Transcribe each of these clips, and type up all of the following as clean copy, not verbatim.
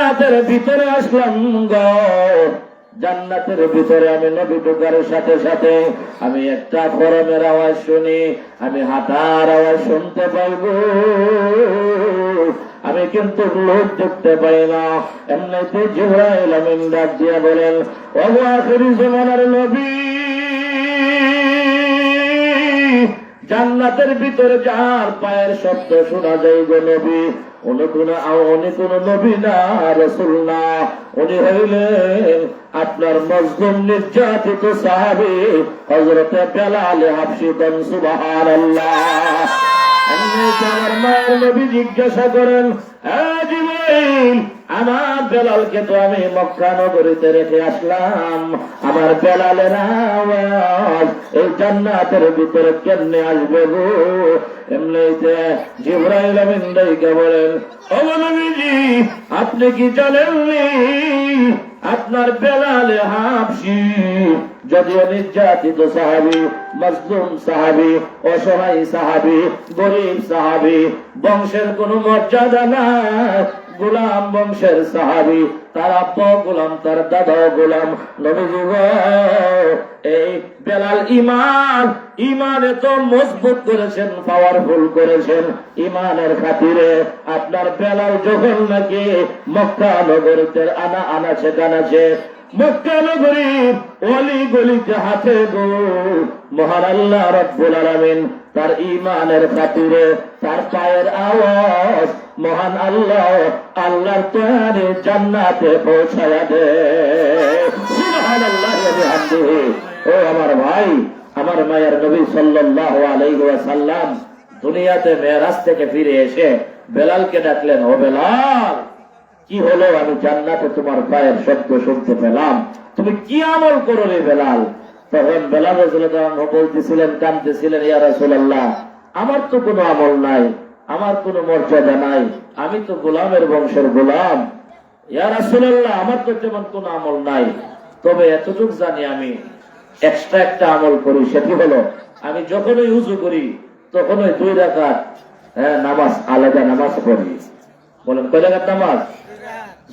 জান্নাতের ভিতরে আসলাম গো। জান্নাতের ভিতরে আমি নবী ঢোকার সাথে সাথে আমি একটা ফরমের আওয়াজ শুনি, আমি হাঁটার আওয়াজ শুনতে পাইব, আমি কিন্তু লোক দেখতে পাই না। এমনিতে জিবরাইল আমিন ডাক দিয়া বলেন, ও আখিরি জামানার নবী, জান্নাতের ভিতরে যার পায়ের শব্দ শোনা যায় গো নবী, উনি কোন নবী না, রাসূল না, উনি হইলেন আপনার মজলুম নির্যাতিত সাহাবী হযরত বেলাল হাবশী। সুবহানাল্লাহ। আমার মায়ের নবী জিজ্ঞাসা করেন, জিবরাইল, আমার বেলালকে তো আমি মক্কা নগরীতে রেখে আসলাম, আমার বেলালের আওয়াজ এই জান্নাতের ভিতরে কেমনে আসবে গো? এমনিতে জিবরাইল আমিন ডাইকা বলেন, ও নবীজি, আপনি কি জানেননি আপনার বেলাল হাবশী যদিও নির্যাতিত সাহাবী, মজলুম সাহাবী, অসহায় সাহাবী, গরিব সাহাবী, বংশের কোনো মর্যাদা নাই, গোলাম বংশের সাহাবী, তার আব্বা গোলাম, তার দাদা গোলাম। নবীজি গো, এই বেলাল ইমানে তো মজবুত করেছেন, পাওয়ারফুল করেছেন, ইমানের খাতিরে আপনার বেলাল যখন নাকি মক্কা নগরীতে আনাচে কানাচে, মক্কা নগরীর অলি গলিতে হাতে গো, মহান আল্লাহ রাব্বুল আলামিন তার ইমানের খাতিরে তার পায়ের আওয়াজ মহান আল্লাহর তৈরি জান্নাতে পৌঁছায়া দে। সুবহানাল্লাহ ওয়া বিহামদিহি। ও আমার ভাই, আমার মায়ের নবী সাল্লাল্লাহু আলাইহি ওয়াসাল্লাম দুনিয়াতে মেরাজ থেকে ফিরে এসে বেলালকে ডাকলেন, ও বেলাল, কি হলো? আমি জান্নাতে তোমার পায়ের শব্দ শুনতে পেলাম, তুমি কি আমল করো রে বেলাল? তখন বেলাল রাদিয়াল্লাহু আনহু বলতেছিলেন, কাঁদতেছিলেন, ইয়া রাসূলুল্লাহ, আমার তো কোনো আমল নাই, আমার কোনো মর্যাদা নাই, আমি তো গোলামের বংশের গোলাম। ইয়া রাসূলুল্লাহ, আমার তো তেমন কোনো আমল নাই, তবে এতটুকু জানি আমি এক্সট্রা একটা আমল করি, সেটি হলো আমি যখনই উযু করি তখনই 2 রাকাত নামাজ, আলাদা নামাজ পড়ি। বলেন, কয় রাকাত নামাজ?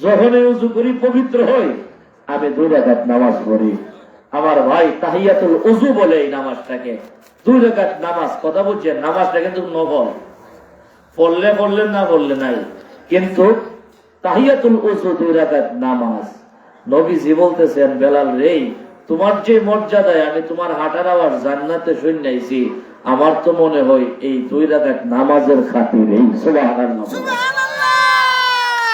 যখনই উযু করি, পবিত্র হই, আমি 2 রাকাত নামাজ পড়ি। আমার ভাই, তাহিয়াতুল উযু বলে এই নামাজটাকে। 2 রাকাত নামাজ, কথা বুঝছেন? নামাজটা কিন্তু নফল, পড়লে পড়লেন, না পড়লে নাই, কিন্তু তাহিয়াতুল উযু 2 রাকাত নামাজ। নবীজি বলতেছেন, বেলাল রে, তোমার যে মর্যাদায় আমি তোমার হাঁটার আওয়াজ জান্নাতে শুনাইছি, আমার তো মনে হয় এই 2 রাকাত নামাজের খাতিরে। সুবহানাল্লাহ।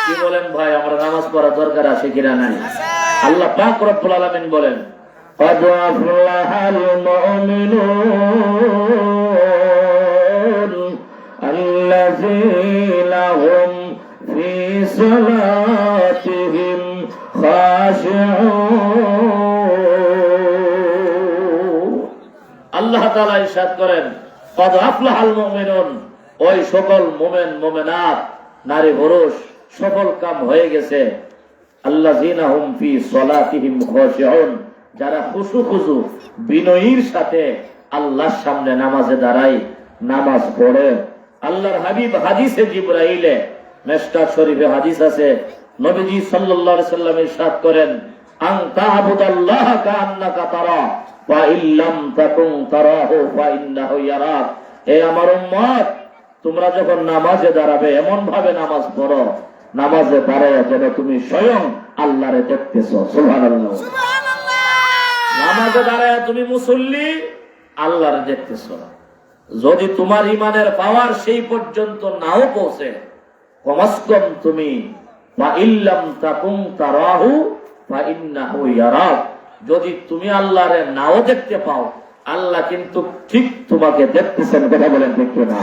কি বলেন ভাই, আমরা নামাজ পড়া দরকার আছে কিনা নাই? আল্লাহ পাক রব্বুল আলামিন বলেন, قد أفلح المؤمنون الذين هم في صلاتهم خاشعون। আল্লাহ তাআলা ইরশাদ করেন, قد أفلح المؤمنون, ওই সকল মুমিন মুমিনাত, নারী পুরুষ সফল কাম হয়ে গেছে, আল্লাযীনা হুম ফি সলাতিহিম খাশিউন, যারা খুশু বিনয়ীর সাথে আল্লাহর সামনে নামাজে দাঁড়ায়, নামাজ পড়ে। আল্লাহর হাবিব হাদিসে জিবরাইলে, মিশকাত শরীফে হাদিস আছে, নবীজি সাল্লাল্লাহু আলাইহি সাল্লাম ইরশাদ করেন, আন তা'বুদাল্লাহা কাআন্নাকা তারা ওয়া ইল্লাম তাকুন তারাহু ফা ইন্নাহু ইয়ারাক। হে আমার উম্মত, তোমরা যখন নামাজে দাঁড়াবে এমন ভাবে নামাজ পড়ো, নামাজে দাঁড়ায় যেন তুমি স্বয়ং আল্লাহরে দেখতেছো। সুবহানাল্লাহ। নামাজে দাঁড়ায় তুমি মুসল্লি, আল্লাহরে দেখতেছো। যদি তোমার ইমানের পাওয়ার সেই পর্যন্ত নাও পৌঁছে, কমস কম তুমি ওয়া ইল্লাম তাকুন তারাহু ফা ইন্নাহু ইয়ারাক, যদি তুমি আল্লাহরে নাও দেখতে পাও, আল্লাহ কিন্তু ঠিক তোমাকে দেখতেছেন। কথা বলেন, দেখতে না?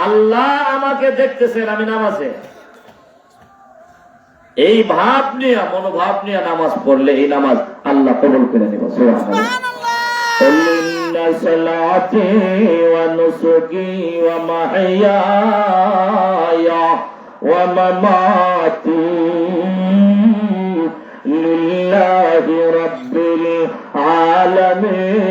আল্লাহ আমাকে দেখতেছেন আমি নামাজে। এই ভাব নিয়ে, মনোভাব নিয়ে নামাজ পড়লে এই নামাজ আল্লাহ কবুল করে নেবে। ইন্না সালাতি ওয়া নুসুকি ওয়া মাহইয়ায়া ওয়া মামাতি লিল্লাহি রাব্বিল আলামিন।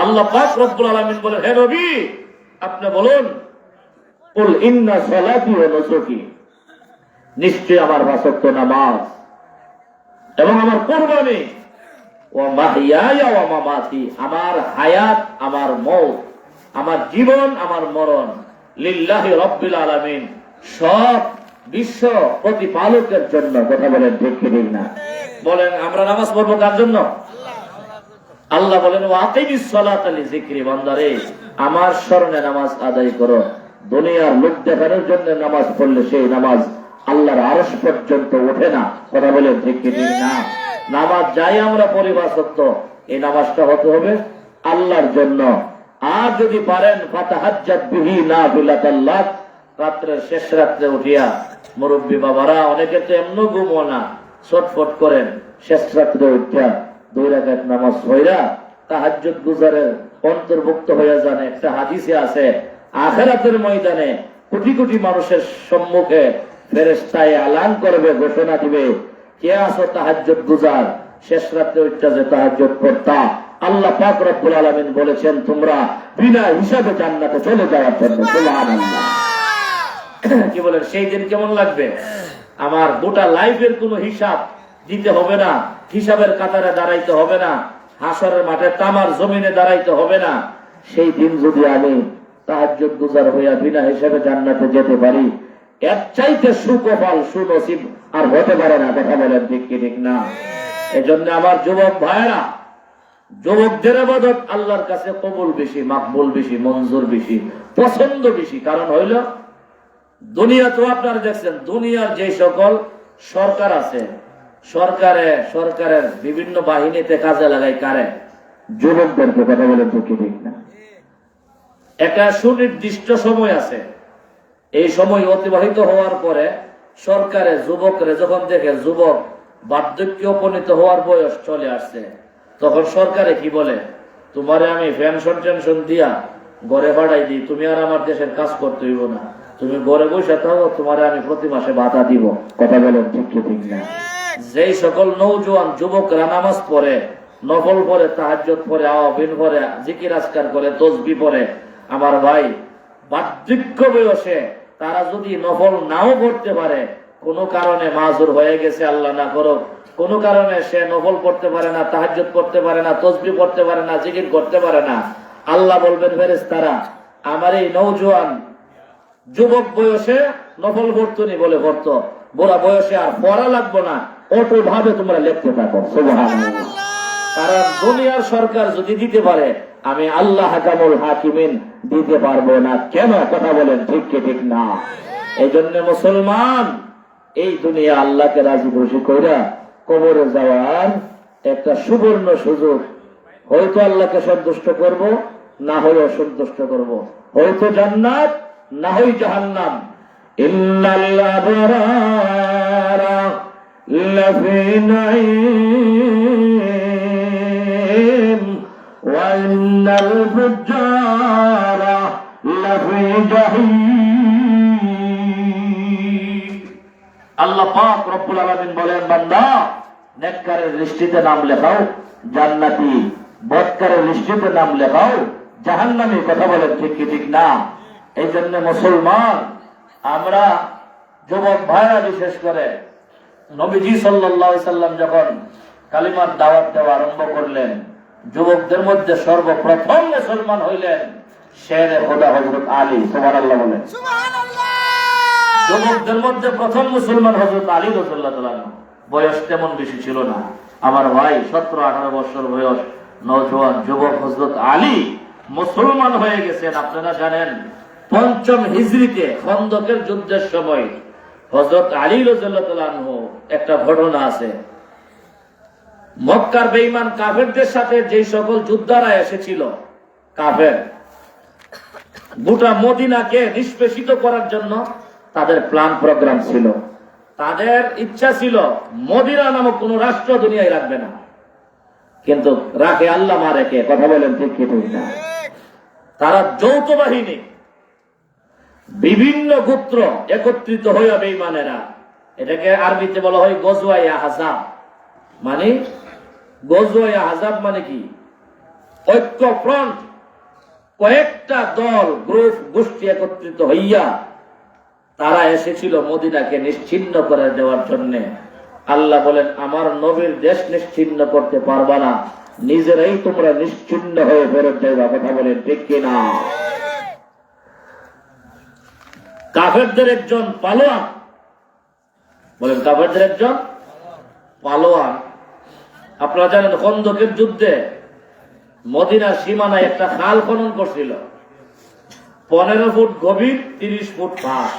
আল্লাহ পাক রব্বুল আলামিন বলেন, হে নবী, আপনি বলুন কুল ইন্না সালাতি ওয়া নুসুকি, নিশ্চয় আমার 5 ওয়াক্ত নামাজ এবং আমার কুরবানি, ওয়া মাহইয়ায়া ওয়া মামাতি, আমার হায়াত, আমার মওত, আমার জীবন, আমার মরণ, লিল্লাহি রাব্বিল আলামিন, সব বিশ্ব প্রতিপালকের জন্য। কথা বলেন ঠিক কি ঠিক না? বলেন আমরা নামাজ পড়বো কার জন্য? আল্লাহ বলেন ওয়া আকিমিস সালাতা লিযিকরি, বান্দারে আমার স্মরণে নামাজ আদায় করো। দুনিয়ার লোক দেখানোর জন্য নামাজ পড়লে সেই নামাজ আল্লাহর আরশ পর্যন্ত ওঠে না। কথা বলেন ঠিক কি ঠিক না? নামাজ যাই আমরা পরিবাসত্ব, এই নামাজটা হতে হবে আল্লাহর জন্য। আর যদি পারেন ফাতাহাজ্জাত বিহি নাফিলাতাল লাক, রাত্রের শেষ রাত্রে উঠিয়া, মুরব্বী বাবারা অনেকে তো এমন ঘুমো না, ছটফট করেন, শেষ রাত্রে উঠিয়া 2 রাকাত নামাজ পড়া তাহাজ্জুদ গুজারের অন্তর্ভুক্ত হয়ে যান। একটা হাদিসে আছে আখিরাতের ময়দানে কোটি কোটি মানুষের সম্মুখে ফেরেশতায় এলান করবে, ঘোষণা দিবে, কে আছো তাহাজ্জুদ গুজার, শেষ রাত্রে উঠা যে তাহাজ্জুদ পড়তা, আল্লাহ পাক রব্বুল আলামিন বলেছেন তোমরা বিনা হিসাবে জান্নাতে চলে যাওয়ার জন্য। সুবহানাল্লাহ। কি বলেন সেই দিন কেমন লাগবে? আমার গোটা লাইফের কোনো হিসাব দিতে হবে না, হিসাবের কাতারে দাঁড়াইতে হবে না, হাসরের মাঠে তামার জমিনে দাঁড়াইতে হবে না। সেই দিন যদি আমি তাহাজ্জুদ গুজার হইয়া বিনা হিসাবে জান্নাতে যেতে পারি, এর চাইতে সুকফল সুনসিব আর হতে পারে না। কথা বলেন ঠিক কি ঠিক না? এজন্য আমার যুবক ভাইরা, যুবকদের ইবাদত আল্লাহর কাছে কবুল বেশি, মাকবুল বেশি, মঞ্জুর বেশি, পছন্দ বেশি। কারণ হইল দুনিয়া তো আপনারা দেখছেন, দুনিয়ার যে সকল সরকার আছে, সরকারের বিভিন্ন বাহিনীতে কাজে লাগাই কারে? যুবকদেরকে। কথা বলেন ঠিক কি ঠিক না? একটা সুনির্দিষ্ট সময় আছে, এই সময় অতিবাহিত হওয়ার পরে সরকারে যুবকরে যখন দেখে যুবক বার্ধক্যে উপনীত হওয়ার বয়স চলে আসছে, তখন সরকারে কি বলে, তোমারে আমি পেনশন টেনশন দিয়া ঘরে ভাড়াই দিই, তুমি আর আমার দেশের কাজ করতে হইব না, তুমি ঘরে বসে থাকো, তোমারে আমি প্রতি মাসে ভাতা দিব। কথা বলেন ঠিক কি ঠিক না? যেই সকল নৌজওয়ান যুবকরা নামাজ পড়ে, নফল পড়ে, তাহাজ্জুদ পড়ে, আওয়াবিন পড়ে, জিকির আজকার করে, তসবিহ পড়ে, আমার ভাই বার্ধক্য বয়সে তারা যদি নফল নাও পড়তে পারে, কোনো কারণে মাজুর হয়ে গেছে, আল্লাহ না করো, কোনো কারণে সে নফল পড়তে পারে না, তাহাজ্জুদ পড়তে পারে না, তসবিহ পড়তে পারে না, জিকির করতে পারে না, আল্লাহ বলবেন ফেরেশতারা আমার এই নওজোয়ান যুবক বয়সে নফল পড়তনি বলে পড়তো, বুড়া বয়সে আর পড়া লাগবো না, অটল ভাবে তোমরা লিখতে থাকো। সুবহানাল্লাহ। কারণ দুনিয়ার সরকার যদি দিতে পারে, আমি আল্লাহ হাকামুল হাকিমিন দিতে পারবো না। কেন? কথা বলেন ঠিক কি ঠিক না? এই জন্য মুসলমান এই দুনিয়া আল্লাহকে রাজি খুশি কইরা কবরে যাওয়ার একটা সুবর্ণ সুযোগ। হয়তো আল্লাহকে সন্তুষ্ট করব, না হয় অসন্তুষ্ট করব, হয়তো জান্নাত, না হয় জাহান্নাম। ইন্নাল আবরারা লাফি নাঈম ওয়া ইন্নাল ফুজ্জারা লাফি জাহিম। আল্লাহ পাক রব্বুল আলামিন বলেন, বান্দা নেককারের লিস্টিতে নাম লেখাও জান্নাতি, বদকারের লিস্টিতে নাম লেখাও জাহান্নামী। কথা বলেন ঠিক কি ঠিক না? এই জন্য মুসলমান আমরা যুবক ভাইরা বিশেষ করে নবীজি সাল্লাল্লাহু আলাইহি সাল্লাম যখন কালিমার দাওয়াত দেওয়া আরম্ভ করলেন, যুবকদের মধ্যে সর্বপ্রথম মুসলমান হইলেন শেরে খোদা হযরত আলী। সুবহানাল্লাহ বলেন। যুবকদের মধ্যে প্রথম মুসলমান হযরত আলী রাদিয়াল্লাহু তাআলা। বয়স তেমন বেশি ছিল না আমার ভাই, 17-18 বছর বয়স নওজোয়ান যুবক হযরত আলী মুসলমান হয়ে গেছেন। আপনারা জানেন 5ম হিজরিতে খন্দকের যুদ্ধের সময় হযরত আলী রাদিয়াল্লাহু তাআলা একটা ঘটনা আছে। মক্কার বেঈমান কাফেরদের সাথে যে সকল যোদ্ধারা এসেছিল, কাফের গোটা মদিনাকে নিষ্পেষিত করার জন্য তাদের প্ল্যান প্রোগ্রাম ছিল। তাদের ইচ্ছা ছিল মদিনা নামক কোন রাষ্ট্র দুনিয়ায় রাখবে না, কিন্তু রাখে আল্লাহ মারে কে? কথা বলেন ঠিক কি ঠিক না? তারা যৌথ বাহিনী, বিভিন্ন গোত্র একত্রিত হইয়া বেঈমানেরা, এটাকে আরবিতে বলা হয় গজওয়ায়ে আহজাব। মানে গজওয়ায়ে আহজাব মানে কি? ঐক্য ফ্রন্ট, কয়েকটা দল গ্রুপ গোষ্ঠী একত্রিত হইয়া তারা এসেছিল মদিনাকে নিশ্চিহ্ন করে দেওয়ার জন্য। আল্লাহ বলেন, আমার নবীর দেশ নিশ্চিহ্ন করতে পারবা না, নিজেরাই তোমরা নিশ্চিহ্ন হয়ে ফেরত যাইবা। কথা বলেন ঠিক কিনা? কাফেরদের একজন পালোয়ান, বলেন কাফেরদের একজন পালোয়ান। আপনারা জানেন খন্দকের যুদ্ধে মদিনার সীমানায় একটা খাল খনন করছিল, 15 ফুট গভীর, 30 ফুট ফাঁস,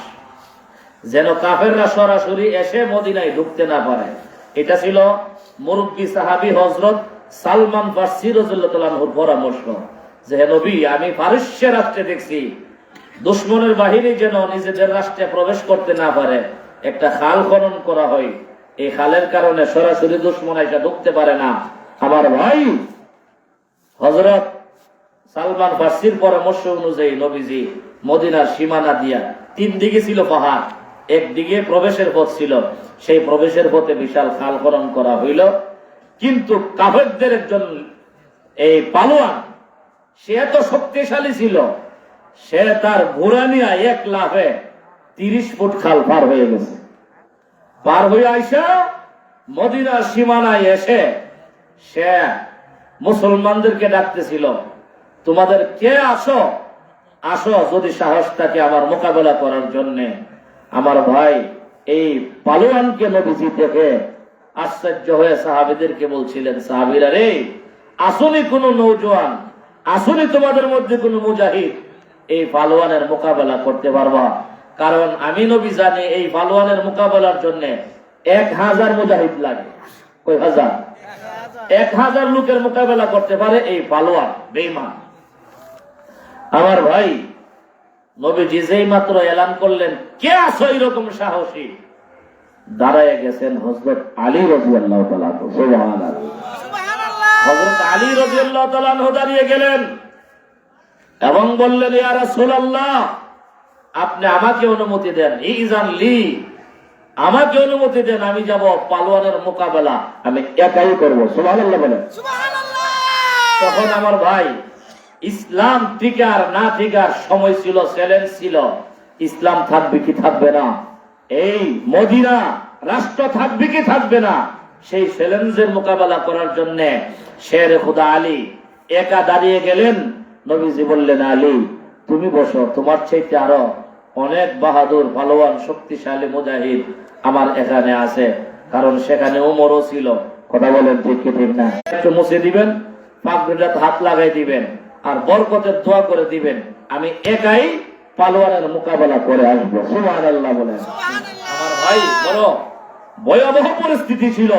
যেন কাফেররা সরাসরি এসে মদিনায় ঢুকতে না পারে। এটা ছিল মুরব্বী সাহাবী হযরত সালমান ফারসি রাদিয়াল্লাহু তাআলা আনহুর পরামর্শ যে, হে নবী, আমি পারস্য রাষ্ট্রে দেখছি দুশমনের বাহিনী যেন নিজেদের রাষ্ট্রে প্রবেশ করতে না পারে, একটা খাল খনন করা হয়। এই খালের কারণে সরাসরি দুশমন এসে ঢুকতে পারে না। আমার ভাই হযরত সালমান ফারসির পরামর্শ অনুযায়ী নবীজি মদিনার সীমানা দিয়া 3 দিকে ছিল পাহাড়, একদিকে প্রবেশের পথ ছিল, সেই প্রবেশের পথে বিশাল খাল খনন করা হইল। কিন্তু কাফেরদের একজন এই পালোয়ান, সে এত শক্তিশালী ছিল, সে তার ঘোড়া নিয়ে এক লাফে 30 ফুট খাল পার হয়ে গেছে। পার হয়ে আইসা মদিনার সীমানায় এসে সে মুসলমানদেরকে ডাকতেছিল, তোমাদের কে আসো, আসো যদি সাহস থাকে আমার মোকাবেলা করার জন্য। আমার ভাই এই পালোয়ানকে নবীজি দেখে আশ্চর্য হয়ে সাহাবীদেরকে বলছিলেন, সাহাবীরা রে, আসুনি কোন নৌজওয়ান, আসুনি তোমাদের মধ্যে কোন মুজাহিদ এই পালোয়ানের মোকাবেলা করতে পারবা? কারণ আমি নবী জানি এই পালোয়ানের মোকাবেলার জন্য 1000 মুজাহিদ লাগে। কয় হাজার? 1000 লোকের মোকাবেলা করতে পারে এই পালোয়ান বেঈমান। আমার ভাই নবীজি যেই মাত্র এলান করলেন, কে আছো এরকম সাহসী, দাঁড়ায় গেছেন হযরত আলী রাদিয়াল্লাহু তাআলা। সুবহানাল্লাহ। হযরত আলী রাদিয়াল্লাহু তাআলা দাঁড়িয়ে গেলেন এবং বললেন, ইয়া রাসূলুল্লাহ, আপনি আমাকে অনুমতি দেন, ইজান লি, আমাকে অনুমতি দেন, আমি যাব পালোয়ানের মোকাবেলা, আমি একাই করব। সুবহানাল্লাহ বলেন। তখন আমার ভাই ইসলাম টিকার না টিকার সময় ছিল, চ্যালেঞ্জ ছিল, ইসলাম থাকবে কি থাকবে না, এই মদিনা রাষ্ট্র থাকবে কি থাকবে না, সেই চ্যালেঞ্জের মোকাবেলা করার জন্য শের খুদা আলী একা দাঁড়িয়ে গেলেন। নবীজি বললেন, আলী তুমি বসো, তোমার চাইতে আরো অনেক বাহাদুর পালোয়ান শক্তিশালী মুজাহিদ আমার এখানে আছে, কারণ সেখানে ওমরও ছিল। কথা বলেন ঠিক কি ঠিক না? একটু মুছে দিবেন, পাগড়িটাতে হাত লাগাই দিবেন আর বরকতের দোয়া করে দিবেন, আমি একাই পালোয়ানের মোকাবেলা করে আসবো। সুবহানাল্লাহ বলেন। আমার ভাই বড় ভয়াবহ পরিস্থিতি ছিল।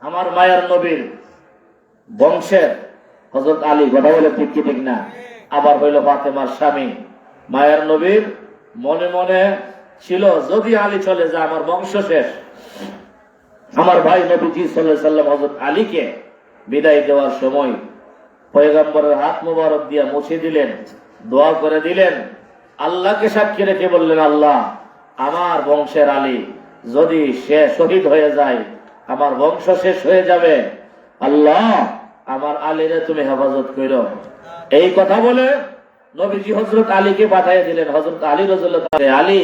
আমার মায়ের নবীর বংশের হযরত আলী, কথা বলে ঠিক কি ঠিক না? আবার হইল ফাতেমার স্বামী। মায়ের নবীর মনে মনে ছিল, যদি আলী চলে যায় আমার বংশ শেষ। আমার ভাই নবীজি সাল্লাল্লাহু আলাইহি ওয়াসাল্লাম হযরত আলীকে বিদায় দেওয়ার সময় পয়গম্বরের হাত মোবারক দিয়ে মুছে দিলেন, দোয়া করে দিলেন, আল্লাহকে সাক্ষী রেখে বললেন, আল্লাহ, আমার বংশের আলী যদি সে শহীদ হয়ে যায়, আমার বংশ শেষ হয়ে যাবে, আল্লাহ আমার আলীরে তুমি হেফাজত করো। এই কথা বলে নবীজি হযরত আলীকে পাঠিয়ে দিলেন। হযরত আলী রাদিয়াল্লাহু তাআলা, আলী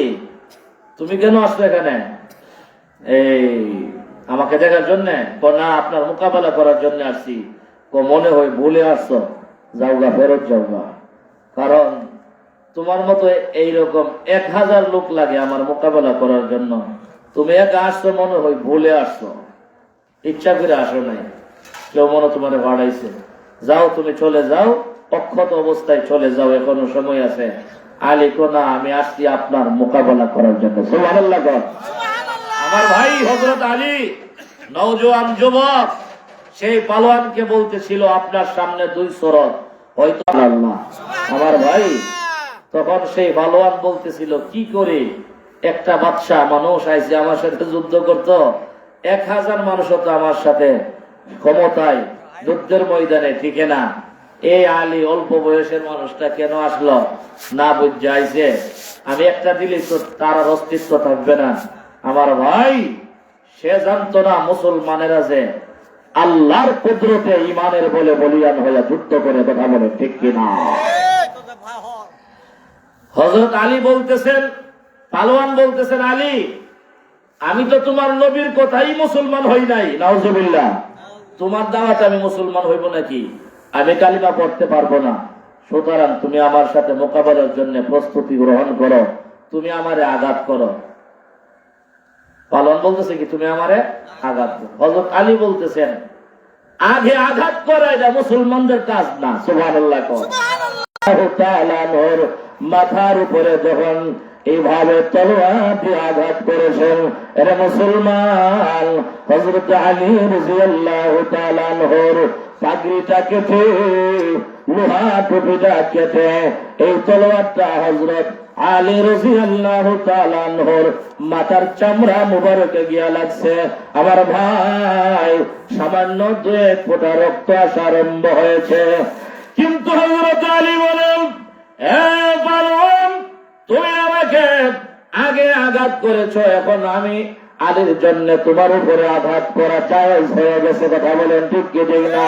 তুমি কেন আসছো এখানে? এই আমাকে দেখার জন্য? না, আপনার মোকাবেলা করার জন্য আসছি। মনে হয় ভুলে আসছো, যাওগা, ফেরত যাওগা, কারণ তোমার মতো এইরকম 1000 লোক লাগে আমার মোকাবেলা করার জন্য, তুমি একা আসছো, মনে হয় ভুলে আসছো, ইচ্ছা করে আসো নাই, কেউ মনে তোমার ভাড়াইছে। যাও, তুমি চলে যাও, অক্ষত অবস্থায় চলে যাও, এখনো সময় আছে। আলী কোনা, আমি আসছি আপনার মোকাবেলা করার জন্য। সুবহানাল্লাহ। আমার ভাই হযরত আলী নওজোয়ান যুবক, সেই পালোয়ানকে বলতেছিল, আপনার সামনে 2 শরত, হয়তো আল্লাহ। আমার ভাই তখন সেই পালোয়ান বলতেছিল, কি করে একটা বাদশা মানুষ আইছে আমার সাথে যুদ্ধ করত, 1000 মানুষ তো আমার সাথে ক্ষমতায় যুদ্ধের ময়দানে, ঠিক না? এই আলী অল্প বয়সের মানুষটা কেন আসলো না বুঝে আইছে, আমি একটা দিলে তো তার আর অস্তিত্ব থাকবে না। আমার ভাই সে জানতো না মুসলমানেরা যে আল্লাহর কুদরতে ইমানের বলে বলিয়ান হয়ে যুদ্ধ করে। কথা বলে ঠিক কিনা? হযরত আলী বলতেছেন, পালোয়ান বলতেছেন, আলী আমি তো তোমার নবীর কথাই মুসলমান হই নাই, নাউজুবিল্লাহ, তোমার দাওয়াতে আমি মুসলমান হইব নাকি? আমি কালিমা পড়তে পারবো না, সুতরাং তুমি আমার সাথে মোকাবেলার জন্য প্রস্তুতি গ্রহণ করো, তুমি আমারে আঘাত করো। পালোয়ান বলতেছে কি, তুমি আমারে আঘাত করো। হযরত আলী বলতেছেন, আগে আঘাত করা এটা মুসলমানদের কাজ না। সুবহানাল্লাহ। মাথার উপরে যখন এইভাবে তলোয়ার দিয়ে আঘাত করেছেন, এরা মুসলমান। হযরত আলী রাদিয়াল্লাহু তাআলা আনহুর পাগড়িটা কেটে, লোহা টুপিটা কেটে, এই তলোয়ারটা হযরত আলী রাদিয়াল্লাহু তাআলা আনহুর মাথার চামড়া মুবারকে গিয়া লাগছে। আমার ভাই, সামান্য 2 ফোঁটা রক্ত আসা আরম্ভ হয়েছে। কিন্তু হযরত আলী বলেন, পালোয়ান তুমি আমাকে আগে আঘাত করেছো, এখন আমি আলীর জন্য তোমার উপরে আঘাত করা জায়েজ হয়ে গেছে। কথা বলেন ঠিক কি ঠিক না?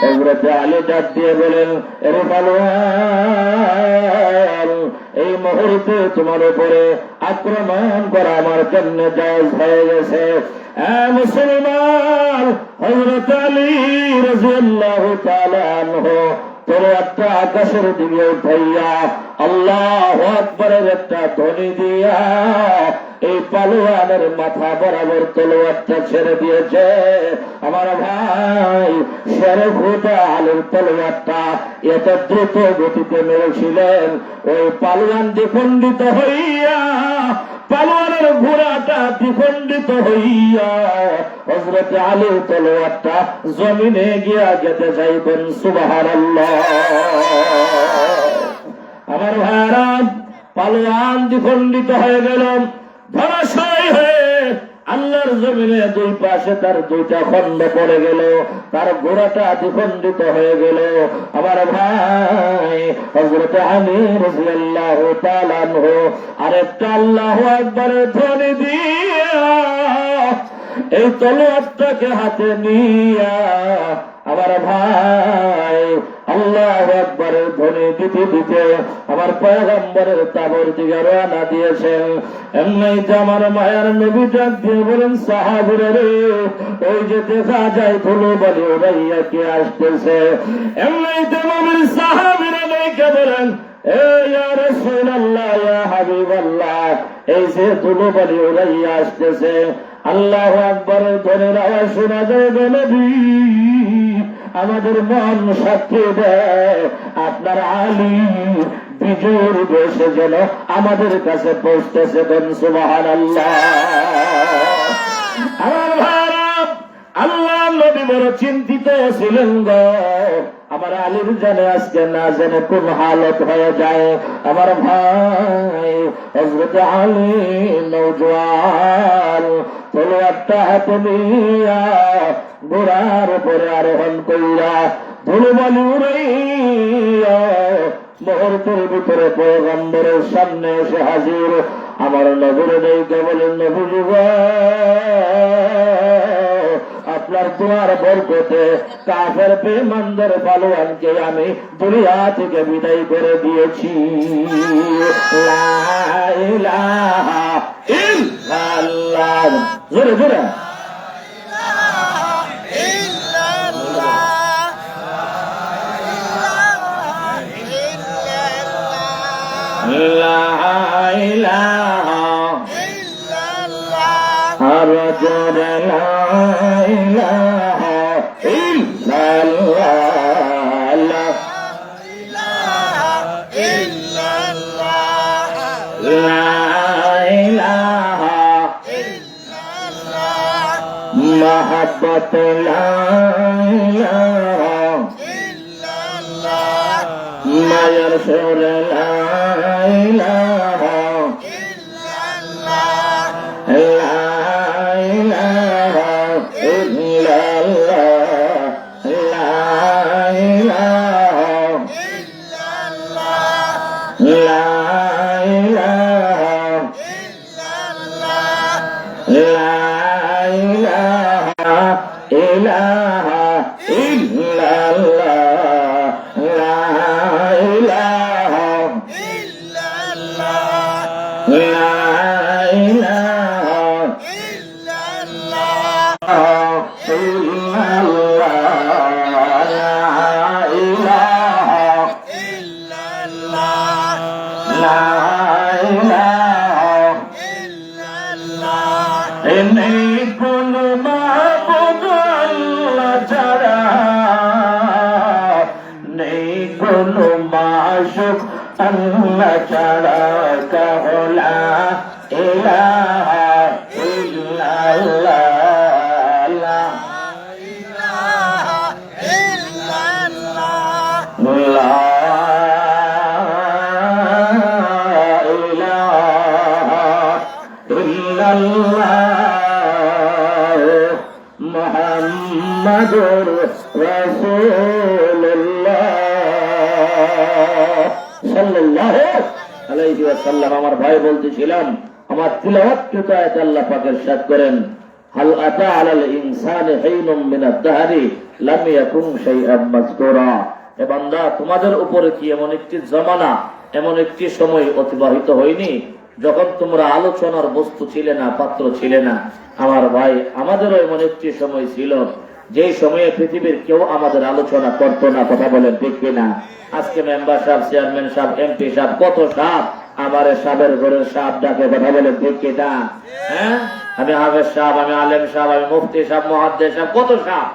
হযরত আলী ডাক দিয়ে বলেন, এরে পালোয়ান, এই মুহূর্তে তোমার উপরে আক্রমণ করা আমার জন্য জায়েজ হয়ে গেছে। মুসলমান, হযরত আলী রাদিয়াল্লাহু তাআলা আনহু তলোয়ারটা আকাশের দিকে উঠাইয়া আল্লাহু আকবারের একটা ধ্বনি দিয়া এই পালোয়ানের মাথা বরাবর তলোয়ারটা ছেড়ে দিয়েছে। আমার ভাই, শেরে খুদা আলীর তলোয়ারটা এত দ্রুত গতিতে মেরেছিলেন, ওই পালোয়ান দ্বিখণ্ডিত হইয়া, পালোয়ানের ঘোড়াটা দ্বিখণ্ডিত হইয়া হযরত আলীর তলোয়ারটা জমিনে গিয়া গেতে যাইবেন। সুবহানাল্লাহ। আমার ভাইরা, পালোয়ান দ্বিখণ্ডিত হয়ে গেল, ধরাশায়ী হয়ে আল্লাহর জমিনে 2 পাশে তার 2টা খণ্ড পড়ে গেল, তার ঘোড়াটা দ্বিখণ্ডিত হয়ে গেল। আমার ভাই, হযরত আলী রাদিয়াল্লাহু তাআলা আনহু আরেকটা আল্লাহু আকবারের ধ্বনি দিয়া এই তলোয়ারটাকে হাতে নিয়া আমার ভাই আল্লাহু আকবারের ধ্বনি দিতে দিতে আমার পয়গম্বরের তাবর দিকে রওনা দিয়েছেন। এমনিতে আমার মায়ের নবী ডাক দিয়ে বলেন, সাহাবীরা রে, ওই যে দেখা যায় ধুলোবালি উড়াইয়া কে আসতেছে। এমনিতে নবীর সাহাবীরা দেখে বলেন, এ ইয়া রাসূলুল্লাহ, ইয়া হাবিবাল্লাহ, এই যে ধুলোবালি উড়াইয়া আসতেছে। আল্লাহু আকবারের ধ্বনির আওয়াজ শোনা যায় গো নবী, আমাদের মন সাক্ষী দেয় আপনার আলী বিজয়ের বেশে যেন আমাদের কাছে পৌঁছতেছে। সুবহানাল্লাহ। আমার ভাইরা, আল্লাহ নবী বড় চিন্তিত ছিলেন গো, আমার আলীর জানে আজকে না জানে কোন হালত হয়ে যায়। আমার ভাই, হযরত আলী নওজোয়ান তলোয়ারটা হাতে নিয়া ঘোড়ার উপরে আরোহণ করিয়া ধুলোবালি উড়াইয়া মুহূর্তের ভিতরে পয়গম্বরের সামনে এসে হাজির। আমার নবীর দেখে বলেন, নবী গো, আপনার দোয়ার বরকতে কাফের বেঈমানদের পালোয়ানকে আমি দুনিয়া থেকে বিদায় করে দিয়েছি। লা ইলাহা ইল্লাল্লাহ। জোরে জোরে। محبت لا إله إلا الله ما يرسل لا إله إلا الله لا إله إلا الله لا إله إلا الله لا إله إلا الله لا ইলাহা ইল্লাল্লাহ লা ইলাহা ইল্লাল্লাহ আল্লাহ ছাড়া কাহো লা ইলাহা ইল্লাল্লাহ লা ইলাহা ইল্লাল্লাহ লা ইলাহা ইল্লাল্লাহ মুহাম্মাদুর রাসূলুল্লাহ সাল্লাল্লাহু আলাইহি ওয়াসাল্লাম। আমার ভাই বলতেছিলাম, আমার তিলাওয়াতকৃত আয়াত আল্লাহ পাক ইরশাদ করেন, হাল আতা আলাল ইনসানি হিনুম মিনাদ দাহরি লাম ইয়াকুন শাইআন মাযকুরা। হে বান্দা, তোমাদের উপরে কি এমন একটি জামানা, এমন একটি সময় অতিবাহিত হয়নি যখন তোমরা আলোচনার বস্তু ছিলে না, পাত্র ছিলে না? আমার ভাই, আমাদেরও এমন একটি সময় ছিল যেই সময়ে পৃথিবীর কেউ আমাদের আলোচনা করতো না। কথা বলেন ঠিক কিনা? আজকে মেম্বার সাহেব, চেয়ারম্যান সাহেব, এমপি সাহেব, কত সাহেব আমার সাহেবের ঘরের সাহেব ডাকে। কথা বলেন ঠিক কিনা? হ্যাঁ, আমি হাফেজ সাহেব, আমি আলেম সাহেব, আমি মুফতি সাহেব, মুহাদ্দিস সাহেব, কত সাহেব।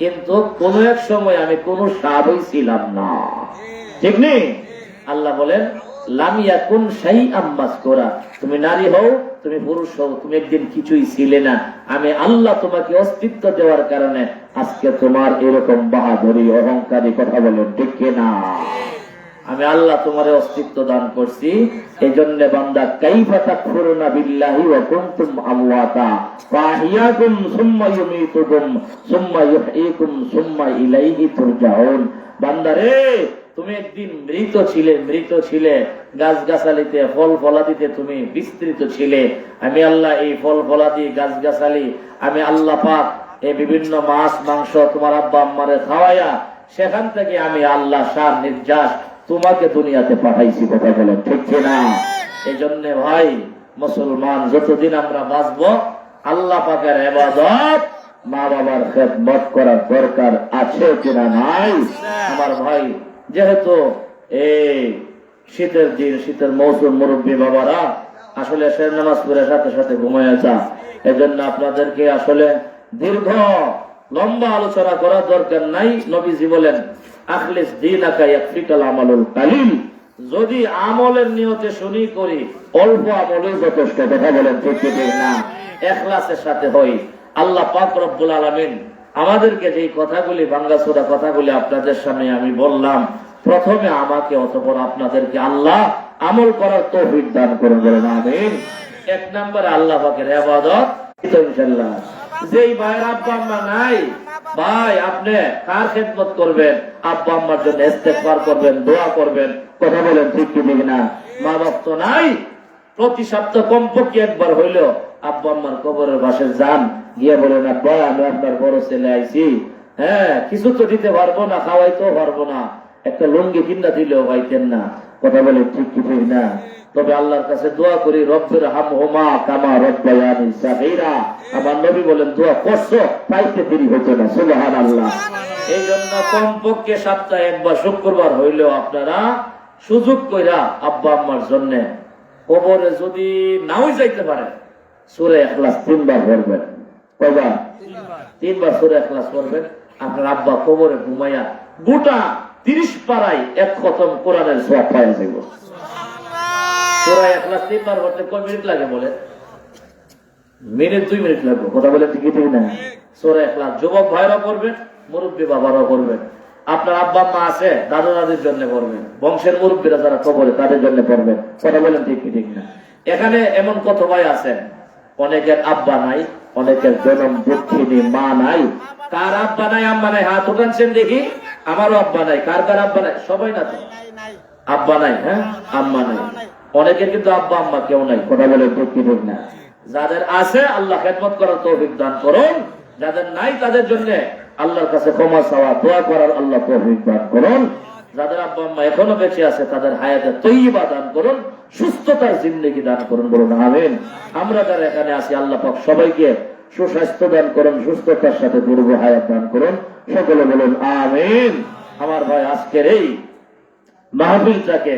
কিন্তু কোন এক সময় আমি কোন সাহেবই ছিলাম না। ঠিক নেই? আল্লাহ বলেন, লাম ইয়াকুন শাইআন মাযকুরা। তুমি নারী হও, তুমি পুরুষ হও, তুমি একদিন কিছুই ছিলে না। আমি আল্লাহ তোমাকে অস্তিত্ব দেওয়ার কারণে আজকে তোমার এরকম বাহাদুরি, অহংকারী। কথা বলেন ঠিক কিনা? আমি আল্লাহ তোমার অস্তিত্ব দান করছি। এই জন্য বান্দা, কাইফা তাকফুরুনা বিল্লাহি ওয়া কুনতুম আমওয়াতা ফাহিয়াকুম সুম্মা ইউমীতুকুম সুম্মা ইউহয়ীকুম সুম্মা ইলাইহি তুরজাউন। বান্দারে, তুমি একদিন মৃত ছিলে, গাছ গাছালিতে ফল ফলাদিতে তুমি বিস্তৃত ছিলে। আমি আল্লাহ এই ফল ফলাদি, গাছ গাছালি, আমি আল্লাহ পাক এই বিভিন্ন মাছ মাংস তোমার আব্বা আম্মারে খাওয়াইয়া, সেখান থেকে আমি আল্লাহ সার নির্যাস তোমাকে দুনিয়াতে পাঠাইছি। কথা বলেন ঠিক না? এই জন্য ভাই মুসলমান, যতদিন আমরা বাঁচবো আল্লাহ পাকের ইবাদত, মা বাবার খেদমত করার দরকার আছে কিনা নাই? আমার ভাই, যেহেতু এই শীতের দিন, শীতের মৌসুম, মুরব্বী বাবারা আসলে সে নামাজ পড়ে সাথে সাথে ঘুমায় যা। এজন্য আপনাদেরকে আসলে দীর্ঘ লম্বা আলোচনা করার দরকার নাই। নবীজি বলেন, আখলিস দীনাকা ইয়াকফিকাল আমালুল কালিল। যদি আমলের নিয়তে শুনি করি, অল্প আমলই যথেষ্ট। কথা বলেন ঠিক না? ইখলাসের সাথে হই। আল্লাহ পাক রব্বুল আলামিন আমাদেরকে যে কথাগুলি, ভাঙ্গাচোরা কথাগুলি আপনাদের সামনে আমি বললাম, প্রথমে আমাকে, অতঃপর আপনাদেরকে আল্লাহ আমল করার তৌফিক দান করুন। বলেন আমিন। এক নম্বরে আল্লাহ পাকের ইবাদত। ইনশাআল্লাহ যেই ভাইয়ের আব্বা আম্মা নাই, ভাই আপনি কার খেদমত করবেন? আব্বা আম্মার জন্য ইস্তেগফার করবেন, দোয়া করবেন। কথা বলেন ঠিক কি না? মা বাপ তো নাই, প্রতি সপ্তাহ কমপক্ষে একবার হইলেও আব্বা আম্মার কবরের পাশে যান, গিয়ে বলেন, আব্বা আমি আপনার বড় ছেলে আইছি, হ্যাঁ কিছু তো দিতে পারবো না, খাওয়াইতেও পারবো না, একটা লুঙ্গি কিনা দিলেও পাইতেন না। কথা বলেন ঠিক কি না? তবে আল্লাহর কাছে দোয়া করি, রব্বির হামহুমা কামা রাব্বায়ানি সাগীরা। আমার নবী বলেন, দোয়া করছো, পাইতে দেরি হতো না। সুবহানাল্লাহ। এই জন্য কমপক্ষে সপ্তাহে একবার শুক্রবার হইলেও আপনারা সুযোগ কইরা আব্বা আম্মার জন্য, কবরে যদি নাও যাইতে পারে, সূরা ইখলাস 3 বার পড়বেন। কয়বার? 3 বার সূরা ইখলাস পড়বেন। আপনার আব্বা কবরে ঘুমাইয়া গোটা 30 পারায় এক খতম কোরআনের সওয়াব পাওয়া যাবে। সূরা ইখলাস 3 বার পড়তে কয় মিনিট লাগে বলে? মিনিট 2 মিনিট লাগবে। কথা বলে ঠিক না? সূরা ইখলাস যুবক ভাইরা পড়বেন, মুরব্বী বাবারা পড়বেন। আপনার আব্বা আম্মা আছে, দাদা দাদির জন্য পড়বেন। বংশের মুরব্বীরা যারা কবরে, তাদের জন্য পড়বেন। কথা বলেন ঠিক না? এখানে এমন কত ভাই আছেন, অনেকের আব্বা নাই, অনেকের জনম দুঃখিনী মা নাই। কার আব্বা নাই, আম্মা নাই? হাত উঠানছেন দেখি। আমারও আব্বা নাই। কার কার আব্বা নাই? সবাই না তো? আব্বা নাই, হ্যাঁ আম্মা নাই। অনেকের কিন্তু আব্বা আম্মা কেউ নাই। কথা বলে ঠিক না? যাদের আছে আল্লাহ খেদমত করার তৌফিক দান করুন, যাদের নাই তাদের জন্য আল্লাহর কাছে ক্ষমা চাওয়া, দোয়া করার আল্লাহ তৌফিক দান করুন। যাদের আব্বা আম্মা এখনো বেঁচে আছে তাদের হায়াতে তৈয়বা দান করুন। সুস্থতার জিন্দেগি দান করুন, বলুন আমিন। আমরা যারা এখানে আছি আল্লাহ পাক সবাইকে সুস্বাস্থ্য দান করুন, সুস্থতার সাথে দীর্ঘ হায়াত দান করুন, সকলে বলুন আমিন। আমার ভাই আজকের এই মাহফিলটাকে